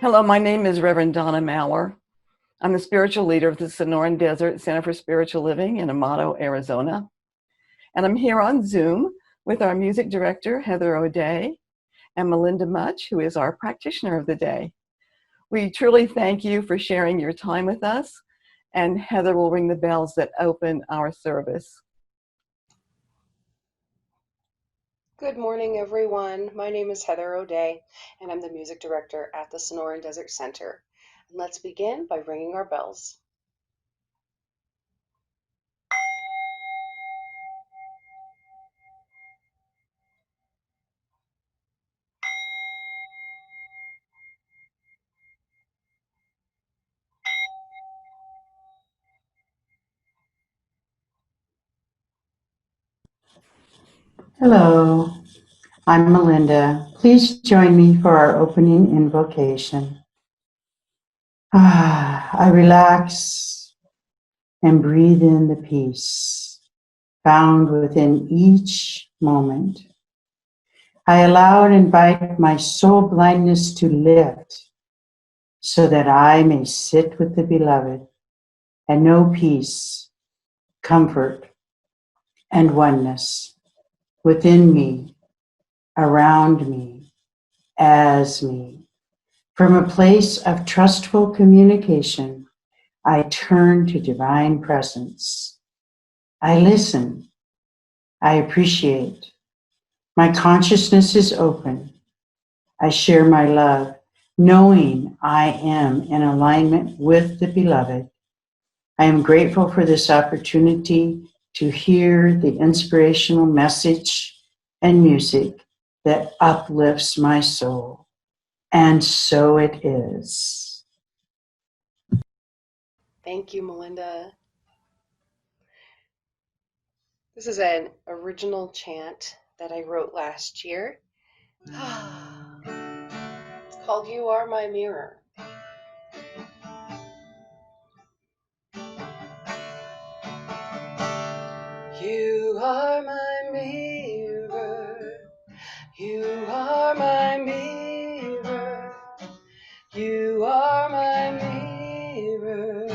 Hello, my name is Reverend Donna Maurer. I'm the spiritual leader of the Sonoran Desert Center for Spiritual Living in Amato, Arizona. And I'm here on Zoom with our music director, Heather O'Day, and Melinda Much, who is our practitioner of the day. We truly thank you for sharing your time with us, and Heather will ring the bells that open our service. Good morning, everyone. My name is Heather O'Day, and I'm the music director at the Sonoran Desert Center. And let's begin by ringing our bells. Hello, I'm Melinda. Please join me for our opening invocation. I relax and breathe in the peace found within each moment. I allow and invite my soul blindness to lift so that I may sit with the beloved and know peace, comfort, and oneness within me, around me, as me. From a place of trustful communication, I turn to divine presence. I listen. I appreciate. My consciousness is open. I share my love, knowing I am in alignment with the beloved. I am grateful for this opportunity to hear the inspirational message and music that uplifts my soul. And so it is. Thank you, Melinda. This is an original chant that I wrote last year. It's called You Are My Mirror. You are my mirror. You are my mirror. You are my mirror.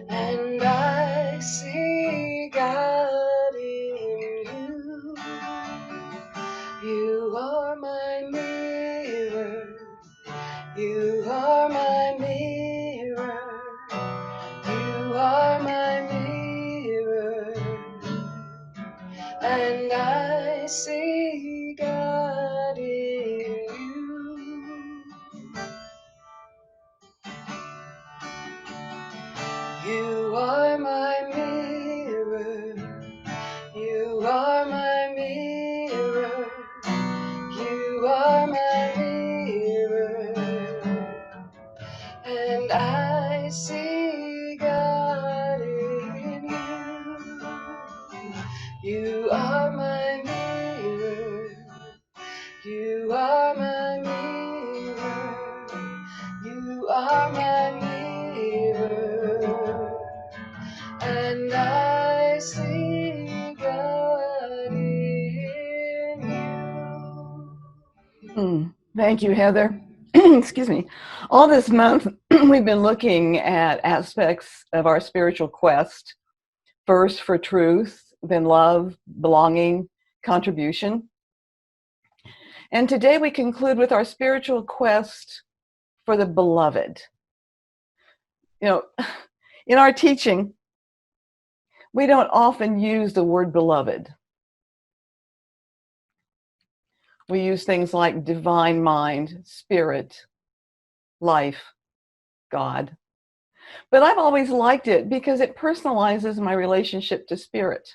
And I see God in you. You are my mirror. You are my mirror. You are my mirror. And I see God in you. You are my mirror. You are my mirror. You are my mirror. And I see God in you. You are my mirror. You are my mirror. You are my mirror. And I see God in you. Thank you, Heather. Excuse me. All this month, we've been looking at aspects of our spiritual quest. First, for truth, then love, belonging, contribution. And today we conclude with our spiritual quest for the beloved. You know, in our teaching, we don't often use the word beloved. We use things like divine mind, spirit, life, God. But I've always liked it because it personalizes my relationship to spirit.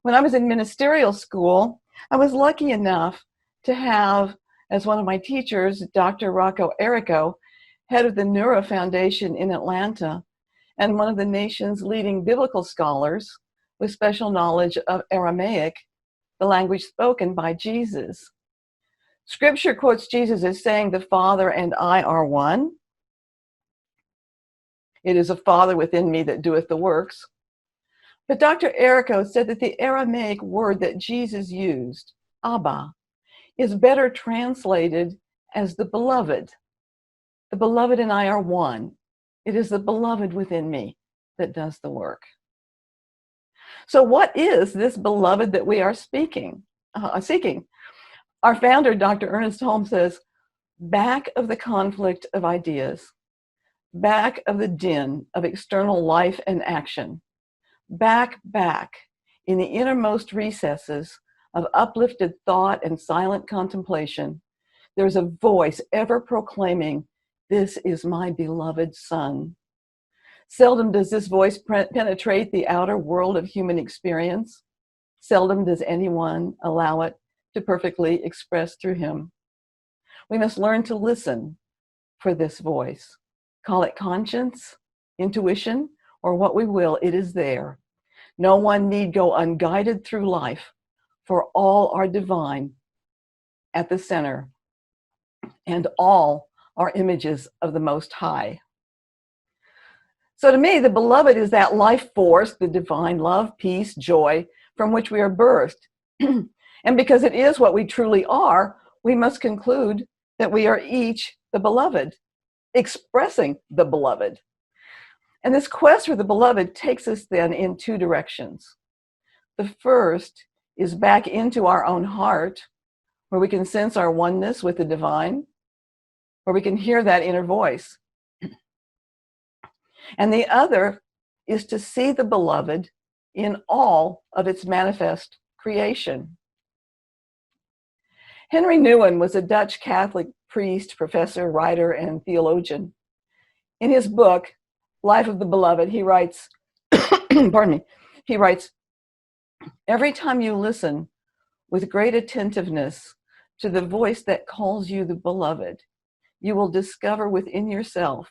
When I was in ministerial school, I was lucky enough to have, as one of my teachers, Dr. Rocco Errico, head of the Neuro Foundation in Atlanta, and one of the nation's leading biblical scholars with special knowledge of Aramaic, the language spoken by Jesus. Scripture quotes Jesus as saying, "The Father and I are one. It is a Father within me that doeth the works." But Dr. Errico said that the Aramaic word that Jesus used, Abba, is better translated as the beloved. The beloved and I are one. It is the beloved within me that does the work. So what is this beloved that we are seeking? Our founder, Dr. Ernest Holmes, says, back of the conflict of ideas, back of the din of external life and action, back in the innermost recesses of uplifted thought and silent contemplation, there's a voice ever proclaiming, "This is my beloved son." Seldom does this voice penetrate the outer world of human experience. Seldom does anyone allow it to perfectly express through him. We must learn to listen for this voice. Call it conscience, intuition, or what we will, it is there. No one need go unguided through life, for all are divine at the center, and all are images of the Most High. So to me, the beloved is that life force, the divine love, peace, joy, from which we are birthed. And because it is what we truly are, we must conclude that we are each the beloved, expressing the beloved. And this quest for the beloved takes us then in two directions. The first is back into our own heart, where we can sense our oneness with the divine, where we can hear that inner voice. And the other is to see the beloved in all of its manifest creation. Henry Nouwen was a Dutch Catholic priest, professor, writer, and theologian. In his book, Life of the Beloved, he writes, he writes, every time you listen with great attentiveness to the voice that calls you the beloved, you will discover within yourself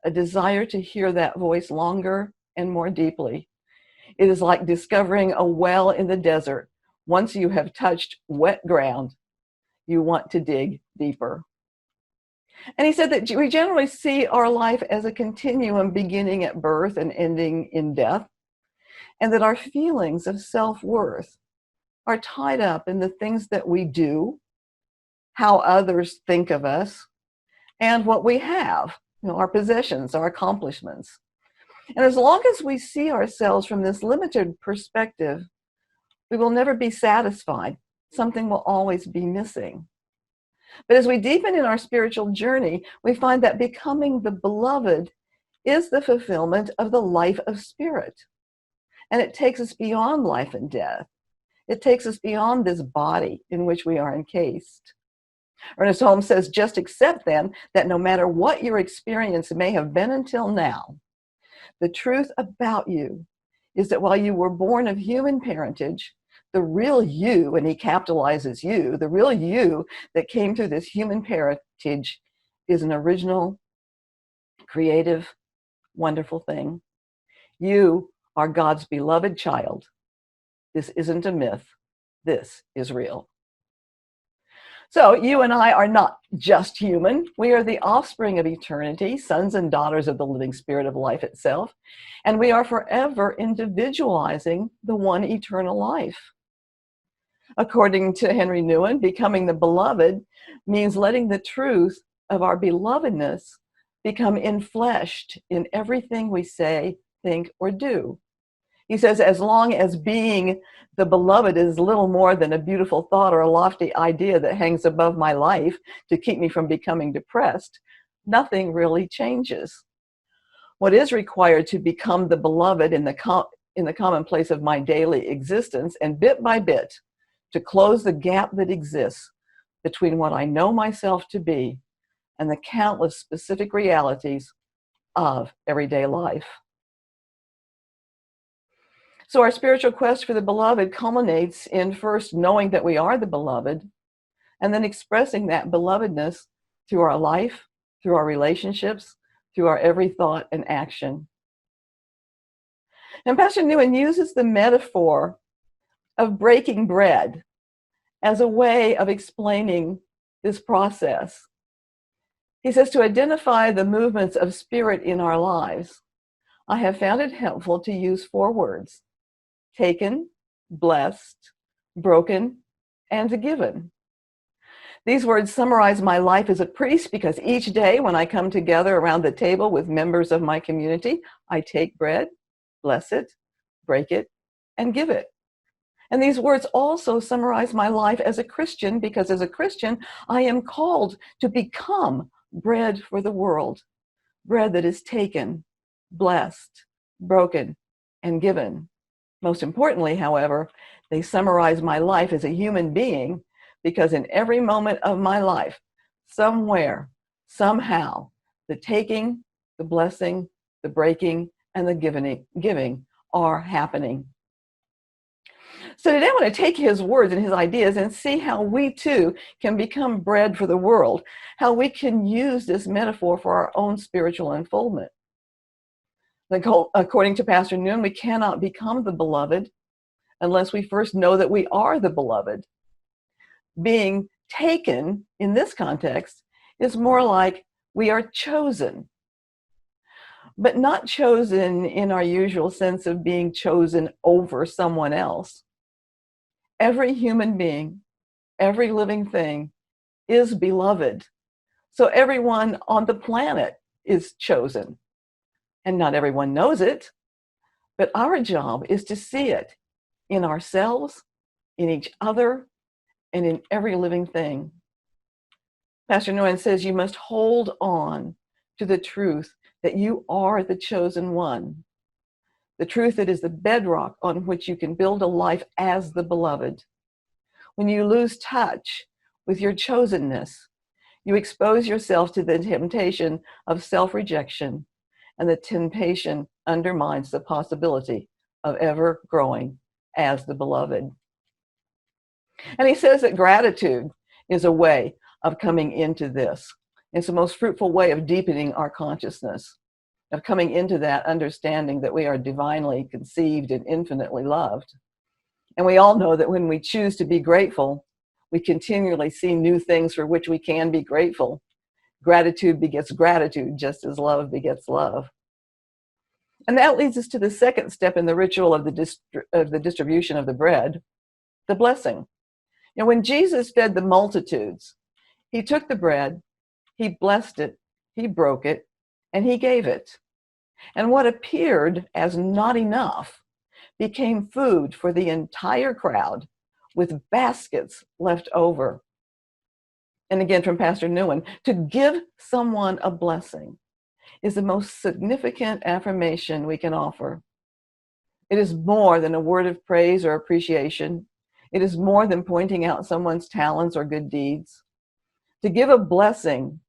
a desire to hear that voice longer and more deeply. It is like discovering a well in the desert. Once you have touched wet ground, you want to dig deeper. And he said that we generally see our life as a continuum beginning at birth and ending in death, and that our feelings of self-worth are tied up in the things that we do, how others think of us, and what we have, our possessions, our accomplishments. And as long as we see ourselves from this limited perspective, we will never be satisfied. Something will always be missing. But as we deepen in our spiritual journey, we find that becoming the beloved is the fulfillment of the life of spirit. And it takes us beyond life and death. It takes us beyond this body in which we are encased. Ernest Holmes says, just accept then that no matter what your experience may have been until now, the truth about you is that while you were born of human parentage, the real you, and he capitalizes you, the real you that came through this human parentage is an original, creative, wonderful thing. You are God's beloved child. This isn't a myth. This is real. So you and I are not just human. We are the offspring of eternity, sons and daughters of the living spirit of life itself. And we are forever individualizing the one eternal life. According to Henry Nouwen, becoming the beloved means letting the truth of our belovedness become enfleshed in everything we say, think, or do. He says, as long as being the beloved is little more than a beautiful thought or a lofty idea that hangs above my life to keep me from becoming depressed, nothing really changes. What is required to become the beloved in the commonplace of my daily existence, and bit by bit, to close the gap that exists between what I know myself to be and the countless specific realities of everyday life. So our spiritual quest for the beloved culminates in first knowing that we are the beloved, and then expressing that belovedness through our life, through our relationships, through our every thought and action. And Pastor Nouwen uses the metaphor of breaking bread as a way of explaining this process. He says, to identify the movements of spirit in our lives, I have found it helpful to use 4 words: taken, blessed, broken, and given. These words summarize my life as a priest because each day when I come together around the table with members of my community, I take bread, bless it, break it, and give it. And these words also summarize my life as a Christian because as a Christian, I am called to become bread for the world, bread that is taken, blessed, broken, and given. Most importantly, however, they summarize my life as a human being because in every moment of my life, somewhere, somehow, the taking, the blessing, the breaking, and the giving are happening. So today I want to take his words and his ideas and see how we too can become bread for the world, how we can use this metaphor for our own spiritual unfoldment. According to Pastor Noon, we cannot become the beloved unless we first know that we are the beloved. Being taken in this context is more like we are chosen, but not chosen in our usual sense of being chosen over someone else. Every human being, every living thing is beloved. So everyone on the planet is chosen. And not everyone knows it, but our job is to see it in ourselves, in each other, and in every living thing. Pastor Nolan says you must hold on to the truth that you are the chosen one, the truth that is the bedrock on which you can build a life as the beloved. When you lose touch with your chosenness, you expose yourself to the temptation of self-rejection, and the temptation undermines the possibility of ever growing as the beloved. And he says that gratitude is a way of coming into this. It's the most fruitful way of deepening our consciousness, of coming into that understanding that we are divinely conceived and infinitely loved. And we all know that when we choose to be grateful, we continually see new things for which we can be grateful. Gratitude begets gratitude, just as love begets love. And that leads us to the second step in the ritual of the distribution of the bread, the blessing. You know, when Jesus fed the multitudes, he took the bread, he blessed it, he broke it, and he gave it. And what appeared as not enough became food for the entire crowd, with baskets left over. And again, from Pastor Newen, to give someone a blessing is the most significant affirmation we can offer. It is more than a word of praise or appreciation. It is more than pointing out someone's talents or good deeds. To give a blessing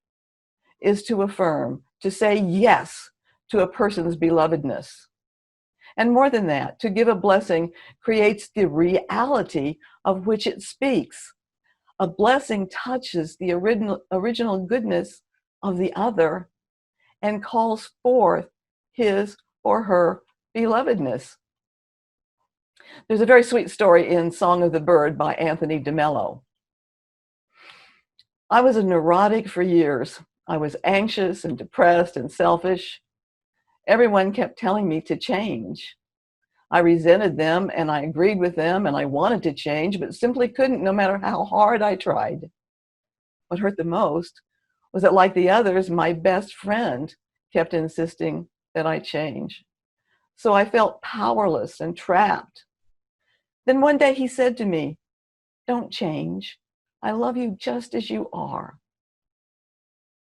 is to affirm, to say yes to a person's belovedness. And more than that, to give a blessing creates the reality of which it speaks. A blessing touches the original goodness of the other and calls forth his or her belovedness. There's a very sweet story in Song of the Bird by Anthony DeMello. I was a neurotic for years. I was anxious and depressed and selfish. Everyone kept telling me to change. I resented them and I agreed with them and I wanted to change, but simply couldn't no matter how hard I tried. What hurt the most was that, like the others, my best friend kept insisting that I change. So I felt powerless and trapped. Then one day he said to me, "Don't change. I love you just as you are."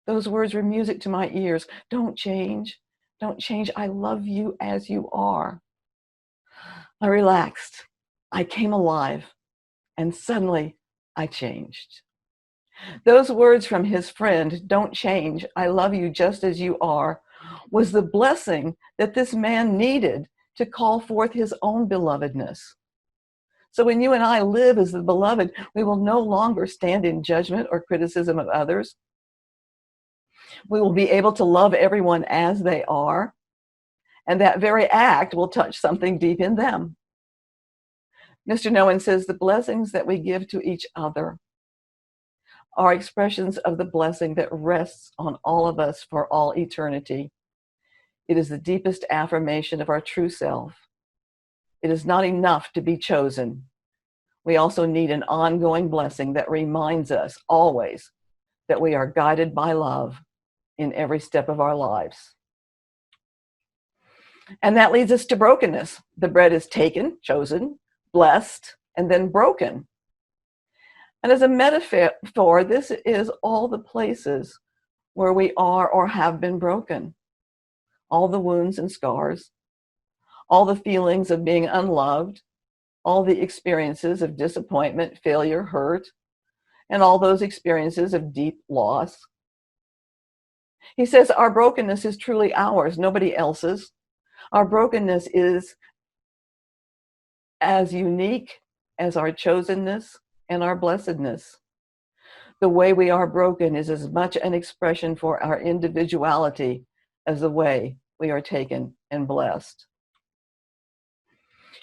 Those words were music to my ears. Don't change. Don't change. I love you as you are. I relaxed. I came alive. And suddenly I changed. Those words from his friend, "Don't change. I love you just as you are," was the blessing that this man needed to call forth his own belovedness. So when you and I live as the beloved, we will no longer stand in judgment or criticism of others. We will be able to love everyone as they are, and that very act will touch something deep in them. Mr. Nowen says the blessings that we give to each other are expressions of the blessing that rests on all of us for all eternity. It is the deepest affirmation of our true self. It is not enough to be chosen. we also need an ongoing blessing that reminds us always that we are guided by love in every step of our lives. And that leads us to brokenness. The bread is taken, chosen, blessed, and then broken. And as a metaphor, this is all the places where we are or have been broken. All the wounds and scars, all the feelings of being unloved, all the experiences of disappointment, failure, hurt, and all those experiences of deep loss. He says our brokenness is truly ours, nobody else's. Our brokenness is as unique as our chosenness and our blessedness. The way we are broken is as much an expression for our individuality as the way we are taken and blessed.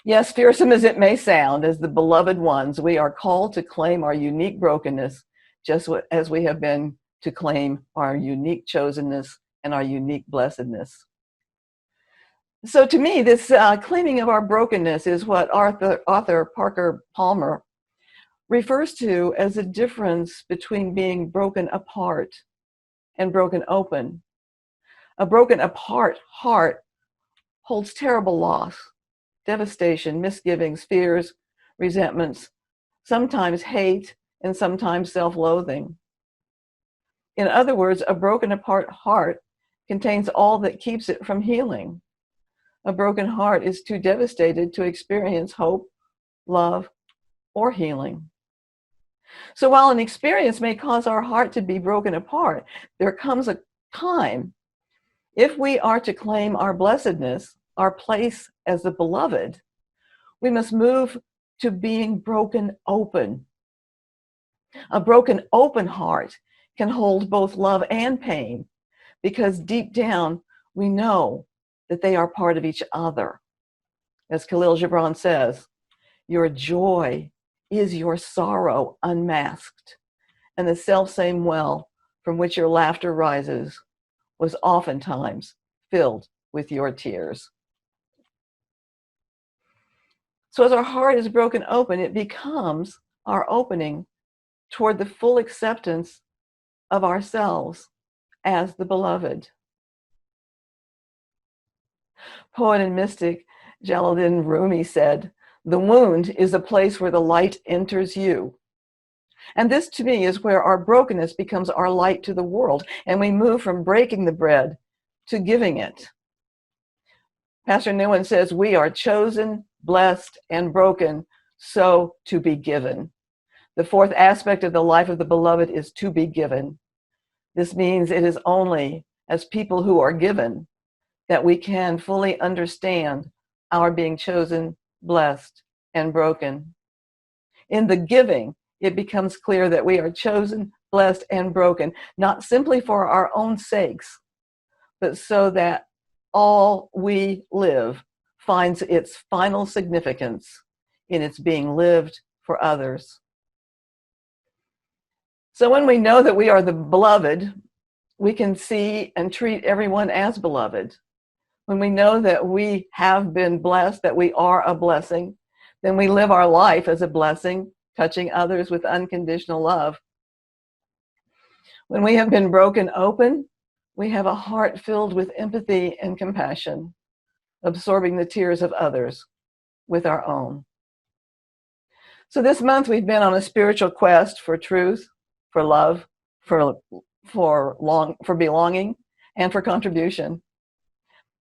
Yes, fearsome as it may sound, as the beloved ones, we are called to claim our unique brokenness, just as we have been to claim our unique chosenness and our unique blessedness. So to me, this claiming of our brokenness is what author Parker Palmer refers to as a difference between being broken apart and broken open. A broken apart heart holds terrible loss, devastation, misgivings, fears, resentments, sometimes hate, and sometimes self-loathing. In other words, a broken apart heart contains all that keeps it from healing. A broken heart is too devastated to experience hope, love, or healing. So while an experience may cause our heart to be broken apart, there comes a time, if we are to claim our blessedness, our place as the beloved, we must move to being broken open. A broken open heart can hold both love and pain because deep down we know that they are part of each other. As Khalil Gibran says, your joy is your sorrow unmasked, and the selfsame well from which your laughter rises was oftentimes filled with your tears. So as our heart is broken open, it becomes our opening toward the full acceptance of ourselves as the beloved. Poet and mystic Jalaluddin Rumi said, "The wound is a place where the light enters you." And this to me is where our brokenness becomes our light to the world, and we move from breaking the bread to giving it. Pastor Nguyen says, we are chosen, blessed, and broken, so to be given. The fourth aspect of the life of the beloved is to be given. This means it is only as people who are given that we can fully understand our being chosen, blessed, and broken. In the giving, it becomes clear that we are chosen, blessed, and broken, not simply for our own sakes, but so that all we live finds its final significance in its being lived for others. So when we know that we are the beloved, we can see and treat everyone as beloved. When we know that we have been blessed, that we are a blessing, then we live our life as a blessing, touching others with unconditional love. When we have been broken open, we have a heart filled with empathy and compassion, absorbing the tears of others with our own. So this month we've been on a spiritual quest for truth, for love, for belonging, and for contribution.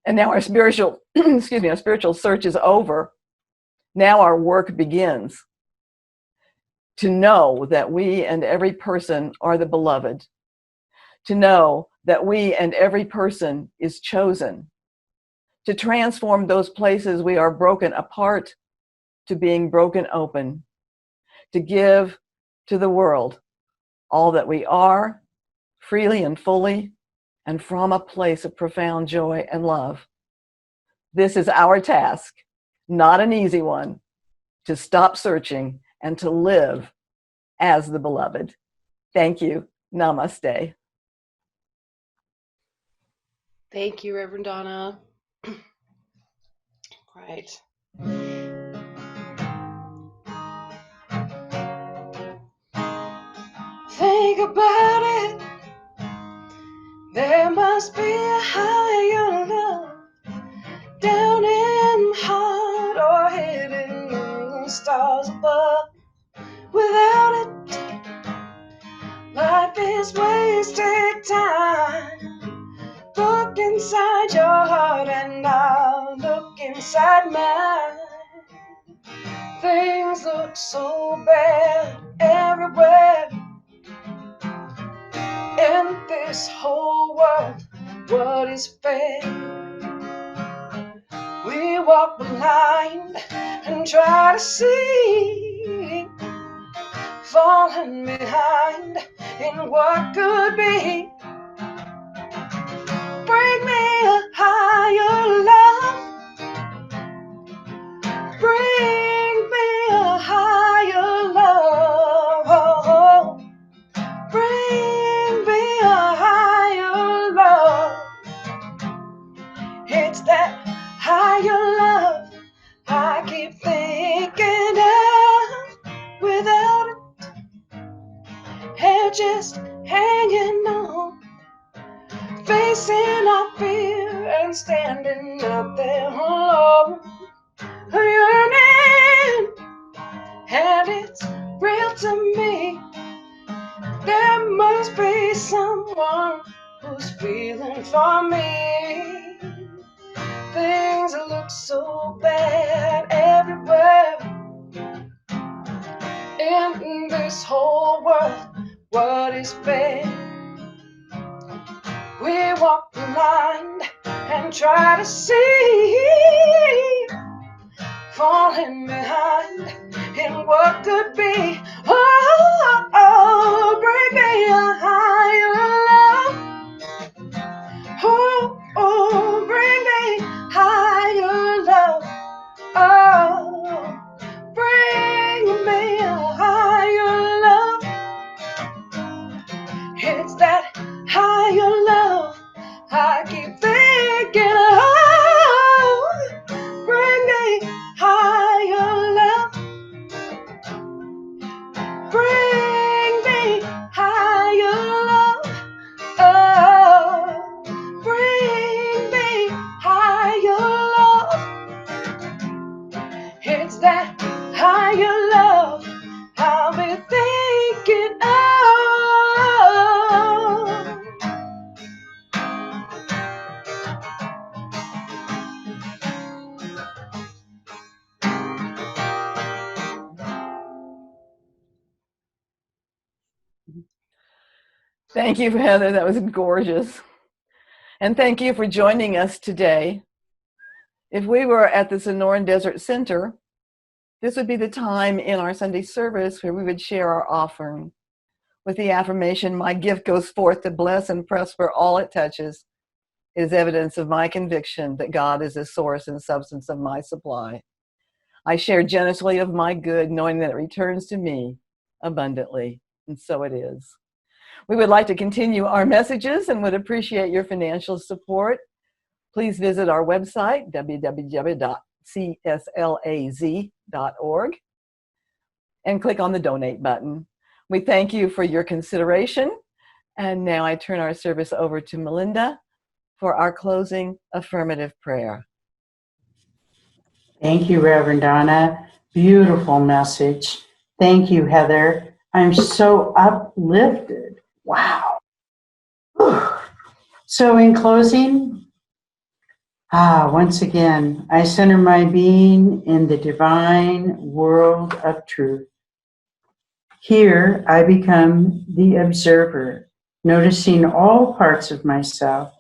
And now our spiritual, our spiritual search is over. Now our work begins to know that we and every person are the beloved, to know that we and every person is chosen, to transform those places we are broken apart to being broken open, to give to the world all that we are, freely and fully, and from a place of profound joy and love. This is our task, not an easy one, to stop searching and to live as the beloved. Thank you. Namaste. Thank you, Reverend Donna. Right. about it, there must be a higher love down in my heart or hidden in the stars above. Without it, life is wasted time. Look inside your heart and I'll look inside mine. Things look so bad everywhere in this whole world. What is fair? We walk blind and try to see, falling behind in what could be. Bring me a higher love. Bring me a higher love. Bring me a higher love. It's that higher love I keep thinking of. Without it, head just hanging on, facing our fear and standing up there alone. Yearning, and it's real to me. There must be someone who's feeling for me. Things look so bad everywhere in this whole world. What is fair? We walk blind and try to see, falling behind in what could be. Oh, oh, bring me a higher love. Oh, oh, bring me higher love. Oh, bring me a higher love. It's that higher love I keep thinking of. Bring me higher love. Bring me higher love. Oh, bring me higher love. It's that higher love I'll be thinking of. Thank you, Heather. That was gorgeous. And thank you for joining us today. If we were at the Sonoran Desert Center, this would be the time in our Sunday service where we would share our offering with the affirmation, "My gift goes forth to bless and prosper all it touches. It is evidence of my conviction that God is the source and substance of my supply. I share generously of my good, knowing that it returns to me abundantly." And so it is. We would like to continue our messages and would appreciate your financial support. Please visit our website, www.cslaz.org, and click on the donate button. We thank you for your consideration. And now I turn our service over to Melinda for our closing affirmative prayer. Thank you, Reverend Donna. Beautiful message. Thank you, Heather. I'm so uplifted. Wow. Whew. So in closing, once again, I center my being in the divine world of truth. Here, I become the observer, noticing all parts of myself,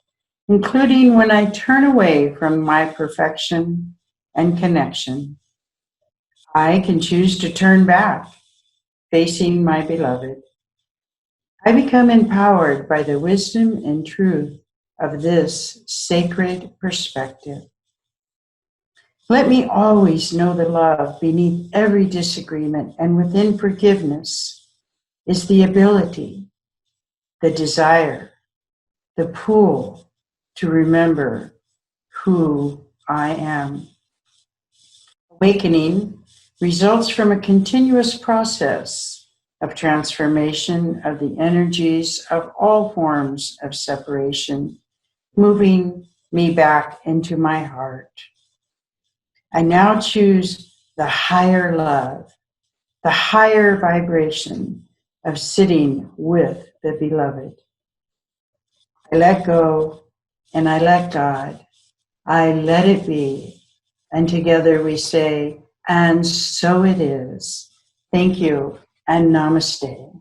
including when I turn away from my perfection and connection. I can choose to turn back, facing my beloved. I become empowered by the wisdom and truth of this sacred perspective. Let me always know the love beneath every disagreement, and within forgiveness is the ability, the desire, the pull to remember who I am. Awakening results from a continuous process of transformation of the energies of all forms of separation, moving me back into my heart. I now choose the higher love, the higher vibration of sitting with the beloved. I let go and I let God. I let it be. And together we say, and so it is. Thank you and namaste.